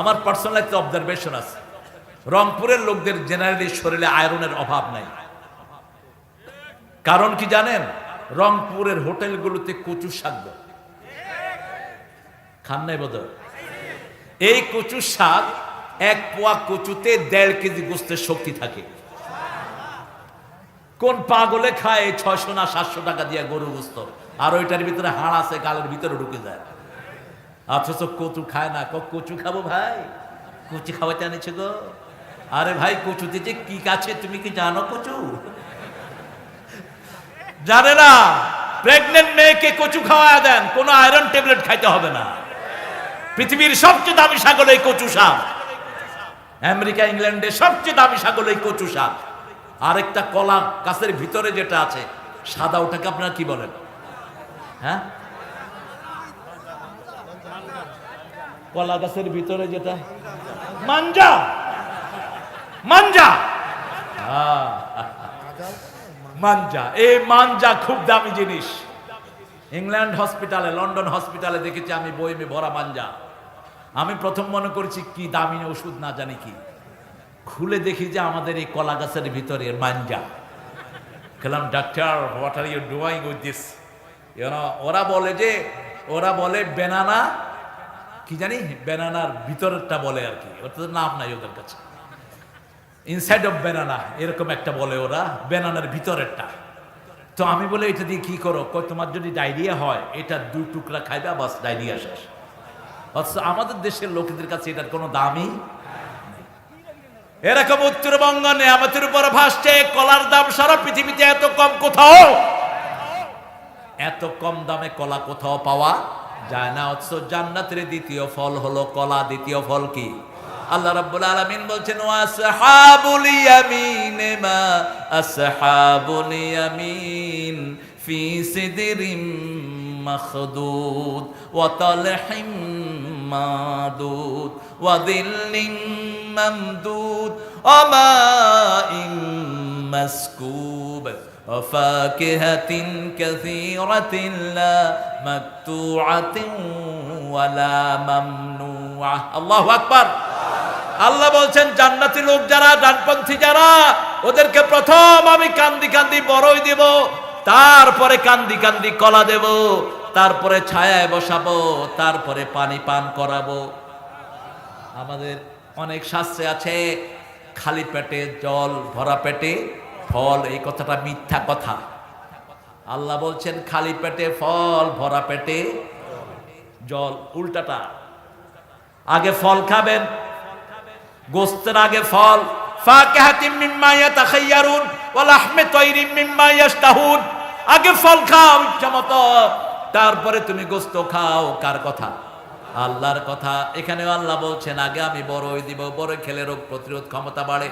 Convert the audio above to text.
আমার পার্সোনাল একটা অবজারভেশন আছে, রংপুরের লোকদের জেনারেলি শরীরে আয়রনের অভাব নাই। কারণ কি জানেন? রংপুরের হোটেলগুলোতে কচু শাক খান নাই বোধ। এই কচু শাক, এক পোয়া কচুতে 1.5 কেজি গোস্তের শক্তি থাকে। কোন পাগলে খায় 600 না 700 টাকা দিয়ে গরু গোস্ত, আর ওইটার ভিতরে হাড় আছে, গালের ভিতরে ঢুকে যায়। অথচ কচু খায় না। কচু খাবো ভাই, কচু খাওয়াতে আনেছে গো। আরে ভাই, কচুতে যে কি আছে তুমি কি জানো? কচু জানে না। প্রেগনেন্ট মেয়েকে কচু খাওয়া দেন, কোনো আয়রন ট্যাবলেট খাইতে হবে না। পৃথিবীর সবচেয়ে দামি শাক হলো এই কচু শাক। আমেরিকা ইংল্যান্ডে সবচেয়ে দামি শাক হলো এই কচু শাক। আরেকটা কলা গাছের ভিতরে যেটা আছে সাদা, ওটাকে আপনারা কি বলেন? হ্যাঁ, কলা গাছের ভিতরে যেটা মাঞ্জা। মাঞ্জা, মাঞ্জা। এই মাঞ্জা খুব দামি জিনিস। ইংল্যান্ড হসপিটালে, লন্ডন হসপিটালে দেখেছি আমি বইমে ভরা মাঞ্জা। আমি প্রথম মনে করেছি কি দামি ওষুধ না জানি কি, খুলে দেখি যে আমাদের এই কলা গাছের ভিতরে মাঞ্জা। খেলাম, doctor what are you doing with this? ওরা বলে বেনানা, কি জানি বেনানার ভিতরেরটা বলে আর কি, ওটা তো নাম নাই ওদের কাছে। ইনসাইড অফ বেনানা এরকম একটা বলে ওরা, বেনানার ভিতরেরটা। তো আমি বলে এটা দিয়ে কি করো? তোমার যদি ডায়রিয়া হয় এটা 2 টুকরা খাইবা, বাস ডায়রিয়া শেষ। অথচ আমাদের দেশের লোকেদের কাছে এটার কোনো দামই নেই। এরকম উত্তরবঙ্গ নেয়ামতের উপর ভাসছে। কলার দাম সারা পৃথিবীতে এত কম কোথাও, এত কম দামে কলা কোথাও পাওয়া যায় না। অথচ জান্নাতের দ্বিতীয় ফল হলো কলা। দ্বিতীয় ফল কি? আল্লাহ রাব্বুল আলামিন বলছেন, ওয়াসহাবুল ইয়ামিন মা আসহাবুল ইয়ামিন ফি সিদরিম মাখদুদ ওয়া তালহিম মাদুদ ওয়া দিল্লিম মামদুদ ওয়া মাইন মাসকুব ওয়া ফাকিহাতিন কাসীরাতিন লা মাকতুআতিন ওয়া লা মামনুআ। আল্লাহু আকবার। আল্লাহ বলছেন, জান্নাতি লোক যারা, ডানপন্থী যারা, ওদেরকে প্রথম আমি কান্দি কান্দি বড়ই দেব, তারপরে কান্দি কান্দি কলা দেব, তারপরে ছায়ায় বসাবো, তারপরে পানি পান করাবো। আমাদের অনেক শাস্ত্রে আছে খালি পেটে জল, ভরা পেটে ফল। এই কথাটা মিথ্যা কথা। আল্লাহ বলছেন খালি পেটে ফল, ভরা পেটে জল। উল্টাটা, আগে ফল খাবেন, গোস্তের আগে ফল। ফাকিহাতিন মিম্মা ইয়াতাখায়্যারুন ওয়া লাহমি তায়রিন মিম্মা ইয়াশতাহুন। আগে ফল খাও ইচ্ছামতো, তারপরে তুমি গোস্ত খাও। কার কথা? আল্লাহর কথা। এখানেও আল্লাহ বলছেন আগে আমি বড়ই দিব, বড় খেলে রোগ প্রতিরোধ ক্ষমতা বাড়ে।